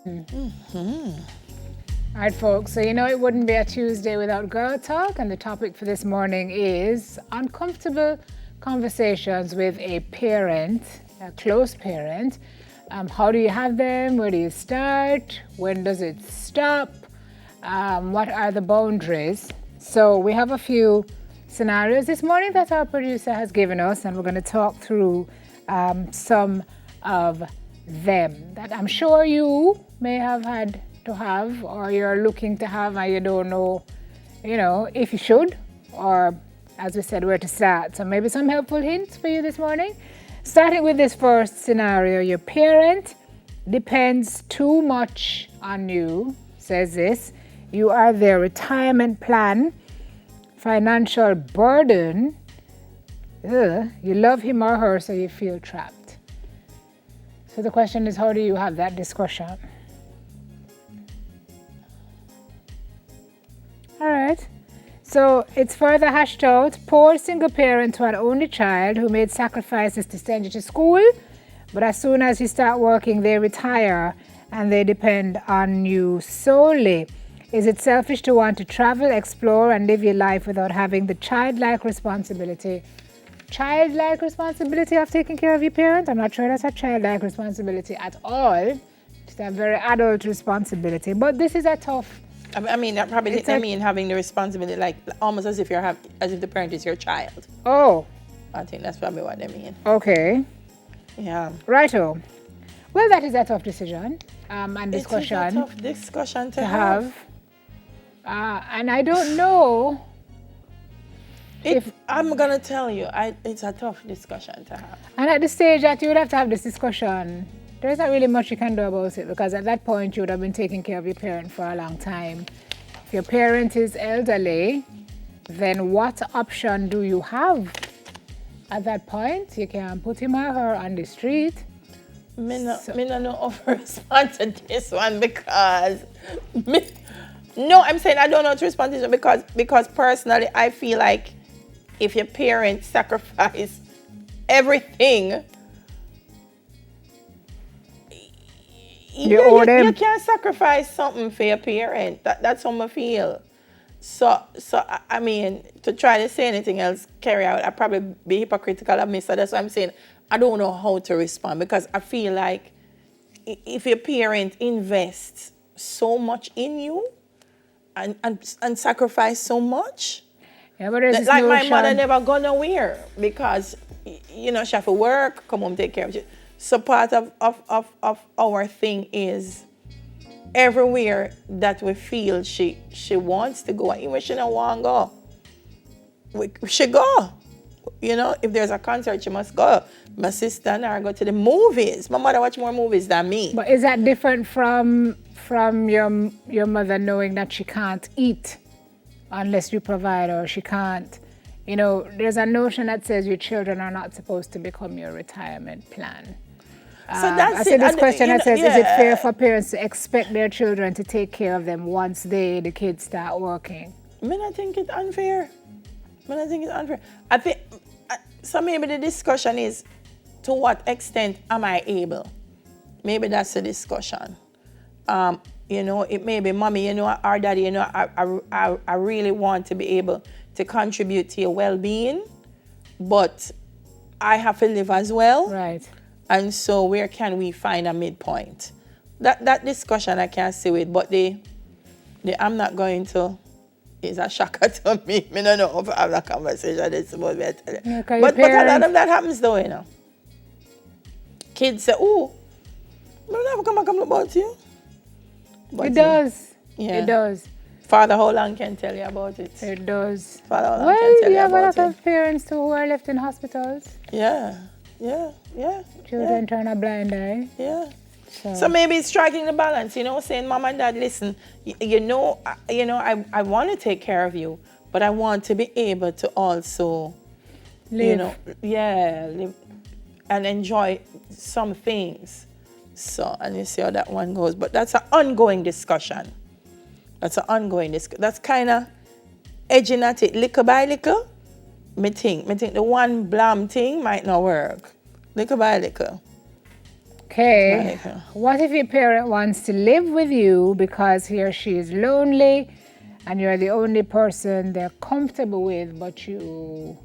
All right, folks, so it wouldn't be a Tuesday without Girl Talk, and the topic for this morning is uncomfortable conversations with a parent, a close parent. How do you have them? Where do you start? When does it stop? What are the boundaries? So we have a few scenarios this morning that our producer has given us, and we're going to talk through some of them that I'm sure you may have had to have, or you're looking to have, and you don't know, if you should, or as we said, where to start. So maybe some helpful hints for you this morning. Starting with this first scenario, your parent depends too much on you, says this. You are their retirement plan, financial burden. You love him or her, so you feel trapped. So the question is, how do you have that discussion? All right. So it's further hashed out. Poor single parent to an only child who made sacrifices to send you to school, but as soon as you start working, they retire and they depend on you solely. Is it selfish to want to travel, explore, and live your life without having the childlike responsibility? Childlike responsibility of taking care of your parent? I'm not sure that's a childlike responsibility at all. It's a very adult responsibility. But this is a tough. I mean, that probably mean having the responsibility, like almost as if the parent is your child. Oh. I think that's probably what they mean. Okay. Yeah. Righto. Well, that is a tough decision and discussion. It is a tough discussion to have. And I don't know. If I'm gonna tell you, it's a tough discussion to have. And at the stage that you would have to have this discussion, there isn't really much you can do about it, because at that point you would have been taking care of your parent for a long time. If your parent is elderly, then what option do you have? At that point, you can put him or her on the street. Me no know how to respond to this one because no, I'm saying I don't know how to respond to this one because personally I feel like if your parents sacrifice everything, you can't sacrifice something for your parent. That's how I feel. So I mean, to try to say anything else, carry out, I'd probably be hypocritical of me. So that's why I'm saying I don't know how to respond, because I feel like if your parent invests so much in you and sacrifice so much, but there's like my mother never go nowhere because she have to work, come home, take care of you. So part of our thing is everywhere that we feel she wants to go, even she don't want to go, she go. If there's a concert, she must go. My sister and I go to the movies. My mother watch more movies than me. But is that different from your mother knowing that she can't eat unless you provide, or she can't? There's a notion that says your children are not supposed to become your retirement plan. So that's I see this question that says, is it fair for parents to expect their children to take care of them once the kids start working? I think it's unfair. I think, so maybe the discussion is, to what extent am I able? Maybe that's the discussion. It may be, mommy, or daddy, I really want to be able to contribute to your well-being, but I have to live as well. Right. And so where can we find a midpoint? That discussion I can't see with, but I'm not going to. It's a shocker to me. I don't know if I have that conversation. It's supposed to be but a lot of that happens though, Kids say, oh, I never come back about you. But it does. Yeah. It does. Father, how long can tell you about it? It does. Father, how long can tell you have about a lot of parents too who are left in hospitals. Yeah. Children turn a blind eye. Yeah. So maybe it's striking the balance, saying, Mom and Dad, listen, I want to take care of you, but I want to be able to also, live and enjoy some things. So, and you see how that one goes. But that's an ongoing discussion. That's kind of edging at it little by little. Me think the one blam thing might not work. Little by little. Okay. What if your parent wants to live with you because he or she is lonely and you're the only person they're comfortable with, but you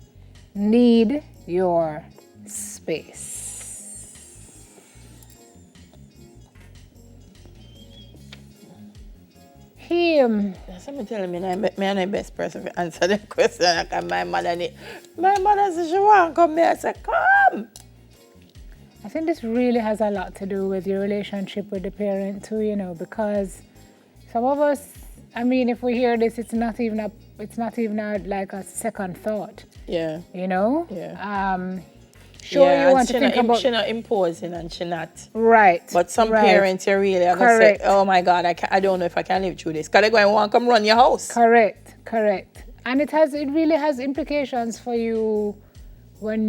need your space? Him. Somebody telling me I'm the best person to answer the question. Because my mother said she want to come here. I said, come. I think this really has a lot to do with your relationship with the parent too, you know, because some of us, I mean, if we hear this, it's not even like a second thought. Yeah. You know? Yeah. Sure, yeah, you want to think about... She's not imposing and she's not... Right. But some parents, you really are going to say, oh my God, I don't know if I can live through this. Because they're going to want to come run your house. Correct. And it really has implications for you when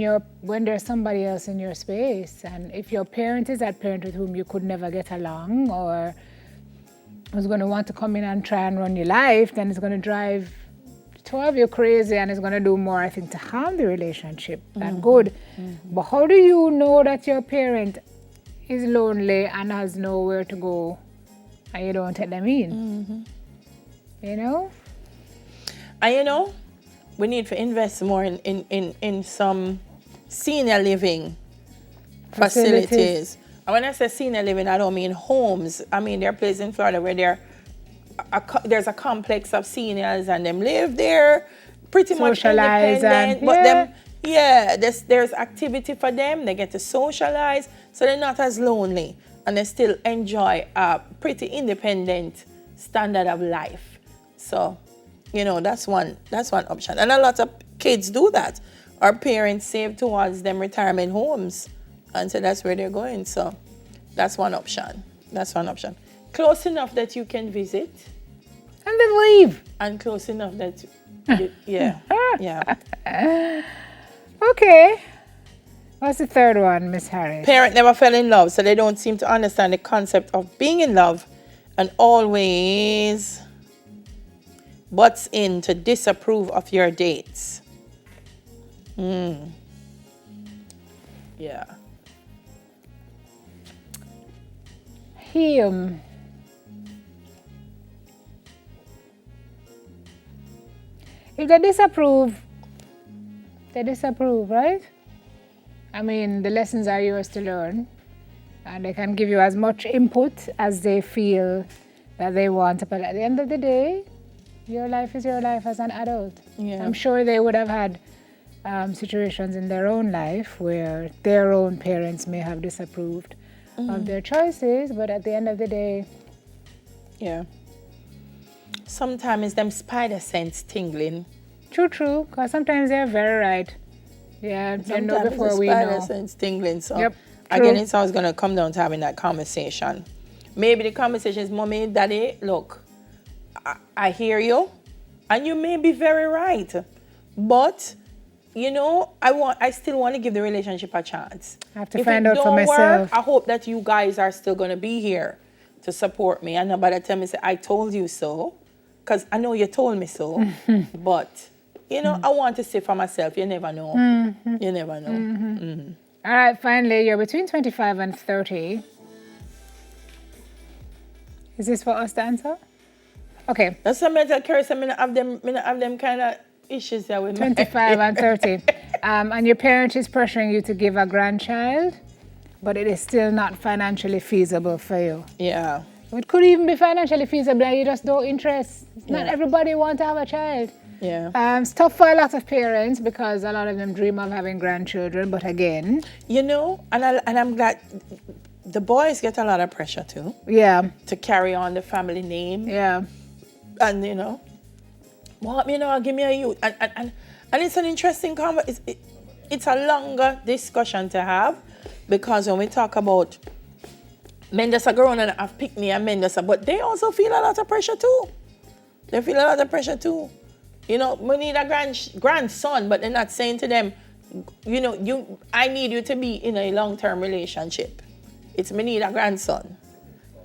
there's somebody else in your space. And if your parent is that parent with whom you could never get along or who's going to want to come in and try and run your life, then it's going to drive 12 you crazy and it's going to do more, I think, to harm the relationship than good. But how do you know that your parent is lonely and has nowhere to go and you don't take them in? You know? And you know, we need to invest more in some senior living facilities. And when I say senior living, I don't mean homes. I mean, there are places in Florida where there's a complex of seniors and them live there pretty much independent. There's activity for them. They get to socialize, so they're not as lonely and they still enjoy a pretty independent standard of life. So, you know, that's one option. And a lot of kids do that. Our parents save towards them retirement homes, and so that's where they're going. So that's one option. Close enough that you can visit. And then leave. And close enough that, yeah. Okay. What's the third one, Miss Harris? Parent never fell in love, so they don't seem to understand the concept of being in love and always butts in to disapprove of your dates. Yeah. Him. If they disapprove, right? I mean, the lessons are yours to learn, and they can give you as much input as they feel that they want. But at the end of the day, your life is your life as an adult. Yeah. I'm sure they would have had situations in their own life where their own parents may have disapproved of their choices, but at the end of the day... Yeah. Sometimes it's them spider sense tingling. True, because sometimes they're very right. Yeah, they know before we know. Sometimes it's spider sense tingling. So again, it's always going to come down to having that conversation. Maybe the conversation is, Mommy, Daddy, look, I hear you, and you may be very right, but you know, I still want to give the relationship a chance. I have to find out for myself. I hope that you guys are still going to be here to support me, and nobody tell me say I told you so, because I know you told me so, but you know, I want to say for myself. You never know. You never know. All right, finally, you're between 25 and 30. Is this for us to answer? Okay. That's something that carries some of them kind of issues there with 25 and 30. And your parent is pressuring you to give a grandchild, but it is still not financially feasible for you. Yeah. It could even be financially feasible and you just don't interest. Not everybody wants to have a child. Yeah. It's tough for a lot of parents because a lot of them dream of having grandchildren, but again... You know, and I'm glad the boys get a lot of pressure too. Yeah. To carry on the family name. Yeah. And, you know, give me a youth. And it's an interesting conversation. It's a longer discussion to have because when we talk about men that's a grown and have picked me and men that's but they also feel a lot of pressure too. They feel a lot of pressure too. You know, we need a grandson, but they're not saying to them, you know, I need you to be in a long-term relationship. It's me need a grandson.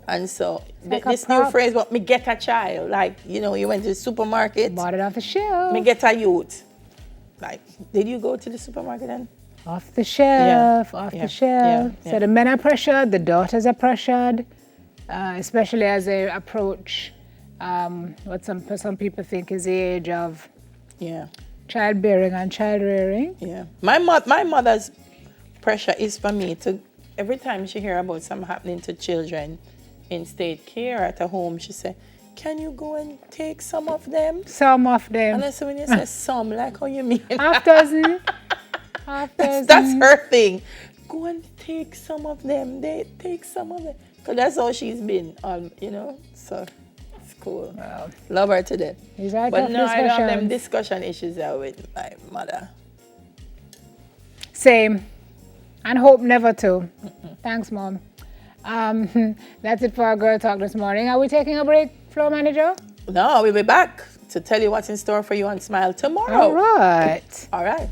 And so this new phrase, but me get a child. Like, you know, you went to the supermarket. Bought it off the shelf. Me get a youth. Like, did you go to the supermarket then? Off the shelf, off yeah, the shelf. yeah, So yeah. the men are pressured, the daughters are pressured, especially as they approach what some people think is the age of Yeah, childbearing and child rearing. yeah. My mother's pressure is for me to, every time she hear about something happening to children in state care at a home, she say, can you go and take some of them? Some of them. And I say, when you say some, like how you mean? Half dozen. Half dozen. That's her thing. Go and take some of them. They take some of them. Because that's how she's been, you know. So it's cool. Wow. Love her to death. These are But tough no, I don't have them discussions. discussion issues there with my mother. Same. And hope never to. Thanks, Mom. That's it for our Girl Talk this morning. Are we taking a break, Floor Manager? No, we'll be back to tell you what's in store for you on Smile tomorrow. All right. All right.